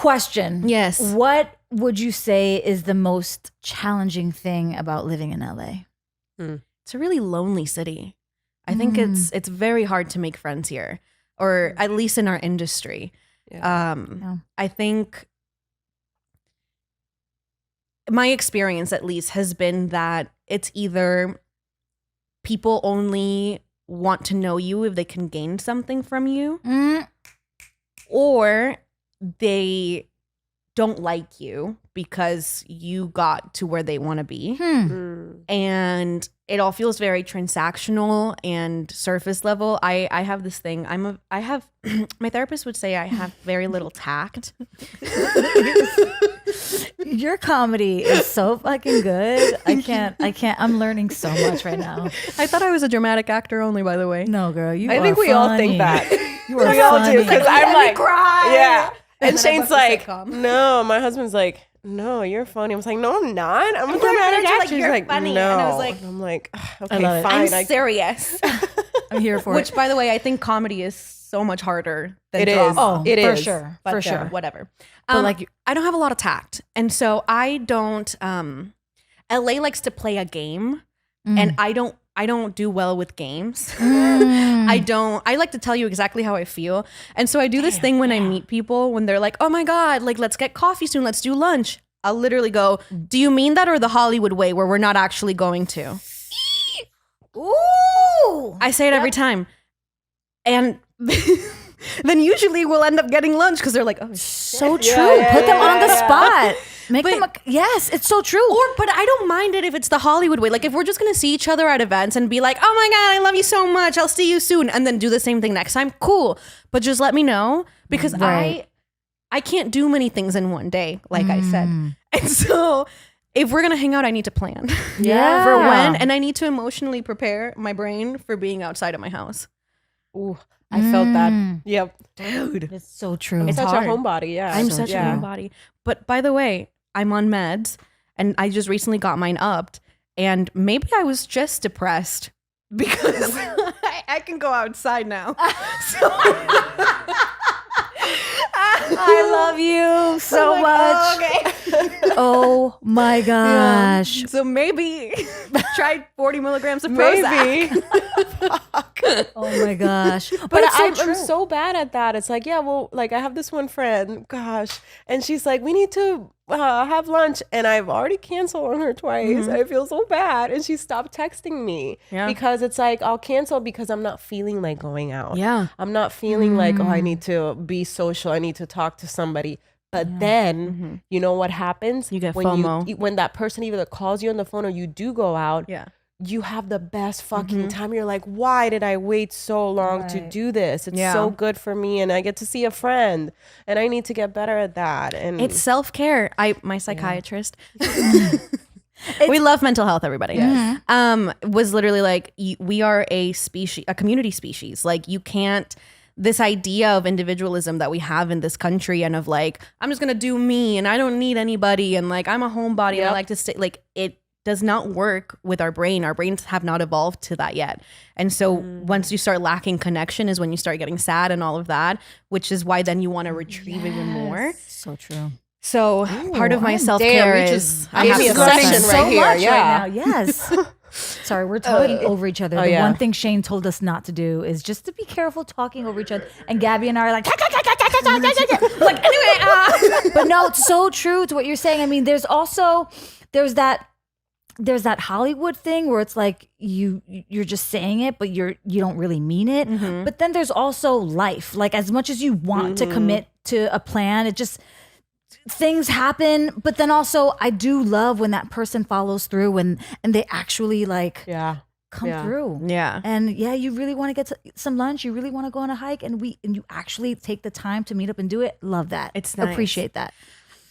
Question. Yes. What would you say is the most challenging thing about living in LA? It's a really lonely city. I think it's very hard to make friends here, or at least in our industry. I think my experience at least has been that it's either people only want to know you if they can gain something from you, or they don't like you because you got to where they want to be. And it all feels very transactional and surface level. I have this thing. I have my therapist would say I have very little tact. Your comedy is so fucking good. I can't. I'm learning so much right now. I thought I was a dramatic actor only, by the way. No, girl, you I are think we all think funny. that. You are We all funny. do, because I'm like, cry. yeah. And then I Shane's booked a like, sitcom. no. My husband's like, no, you're funny. I was like, no, I'm not. I'm a dramatic actor. She's you're like, funny. no. And I was like, and I'm like, love okay, it. fine. I'm serious. I'm here for Which, it. by the way, I think comedy is so much harder than It is. drama. Oh, It for is. sure, But, for sure. whatever. But like, I don't have a lot of tact, and so I don't. LA likes to play a game, and I don't do well with games. I like to tell you exactly how I feel, and so I do this thing when I meet people when they're like, "Oh my god, like let's get coffee soon, let's do lunch." I'll literally go, "Do you mean that or the Hollywood way, where we're not actually going to?" ooh, I say it every time, and then usually we'll end up getting lunch because they're like, "Oh, so true. yeah, Put them on the yeah. spot. Make them. Yes, it's so true. But I don't mind it if it's the Hollywood way. Like if we're just gonna see each other at events and be like, "Oh my god, I love you so much. I'll see you soon," and then do the same thing next time. Cool, but just let me know because Right. I can't do many things in one day, like I said, and so if we're gonna hang out, I need to plan Yeah. for when, and I need to emotionally prepare my brain for being outside of my house. Ooh, I felt that. Yep. Dude, It's so true. It's such hard. a homebody, yeah. I'm So such a true. homebody. But by the way, I'm on meds and I just recently got mine upped. And maybe I was just depressed because I can go outside now. I love you so much. Okay. Oh my gosh. So maybe try 40 milligrams of Prozac. Maybe. Oh my gosh. But it's so I'm true. so bad at that. It's like, yeah, well, like I have this one friend, gosh, and she's like, we need to have lunch, and I've already canceled on her twice. I feel so bad, and she stopped texting me because it's like I'll cancel because I'm not feeling like going out. Yeah. I'm not feeling like, oh, I need to be social. I need to talk to somebody. But then, you know what happens? You get when FOMO. when that person either calls you on the phone or you do go out. Yeah. You have the best fucking time. You're like, why did I wait so long to do this? It's Yeah. so good for me, and I get to see a friend, and I need to get better at that. And It's self-care. My psychiatrist. We love mental health, everybody. Was literally like, we are a species, a community species. Like you can't, this idea of individualism that we have in this country and of like, I'm just going to do me and I don't need anybody. And like, I'm a homebody and I like to stay, like it does not work with our brain. Our brains have not evolved to that yet. And so once you start lacking connection is when you start getting sad and all of that, which is why then you want to retrieve even more. So true. So part of my self-care is I gave have me to a go session sing. right so here, much yeah. right now. Yes. Sorry, we're talking over each other. The yeah. one thing Shane told us not to do is just to be careful talking over each other. And Gabby and I are like, like anyway, but no, it's so true to what you're saying. I mean, there's that Hollywood thing where it's like you're just saying it, but you don't really mean it. But then there's also life. Like as much as you want to commit to a plan, it just things happen. But then also I do love when that person follows through and they actually like come through. Yeah. And you really want to get some lunch. You really want to go on a hike, and you actually take the time to meet up and do it. Love that. It's nice. Appreciate that.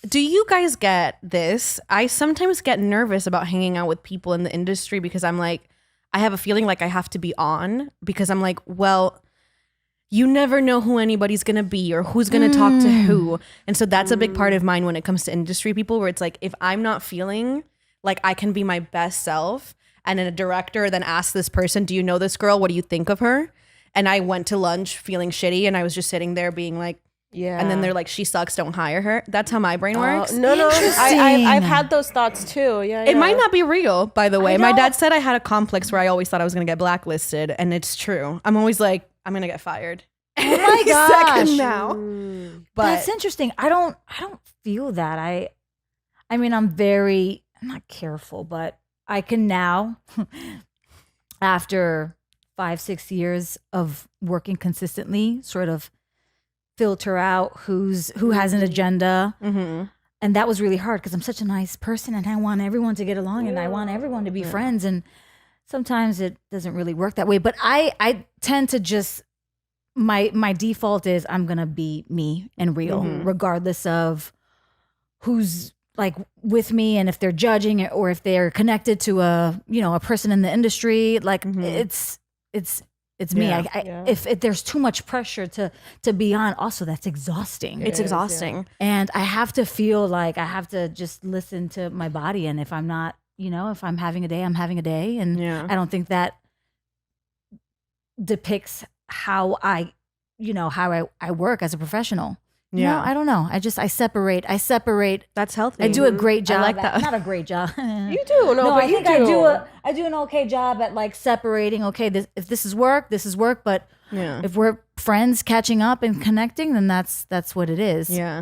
Do you guys get this? I sometimes get nervous about hanging out with people in the industry because I'm like, I have a feeling like I have to be on because I'm like, well, you never know who anybody's going to be or who's going to talk to who. And so that's a big part of mine when it comes to industry people, where it's like, if I'm not feeling like I can be my best self, and then a director then asks this person, do you know this girl? What do you think of her? And I went to lunch feeling shitty, and I was just sitting there being like, Yeah. And then they're like, she sucks, don't hire her. That's how my brain works. No. I've had those thoughts too. Yeah. It might not be real, by the way. My know. dad said I had a complex where I always thought I was going to get blacklisted, and it's true. I'm always like, I'm going to get fired. Oh my gosh. Second now. But That's interesting. I don't feel that. I mean, I'm not careful, but I can now, after 5-6 years of working consistently, sort of filter out who has an agenda. And that was really hard because I'm such a nice person and I want everyone to get along and I want everyone to be friends. And sometimes it doesn't really work that way. But I tend to just, my default is I'm going to be me and real, regardless of who's like with me and if they're judging or if they're connected to a person in the industry. Like it's me. If there's too much pressure to be on, also that's exhausting. It's exhausting. Yeah. And I have to feel like I have to just listen to my body. And if I'm not, if I'm having a day, I'm having a day. And I don't think that depicts how I work as a professional. Yeah. No, I don't know. I separate. That's healthy. I do a great job. I like that. Not a great job. You do. No, but I think I do an okay job at like separating. Okay, if this is work, this is work. But if we're friends catching up and connecting, then that's what it is. Yeah.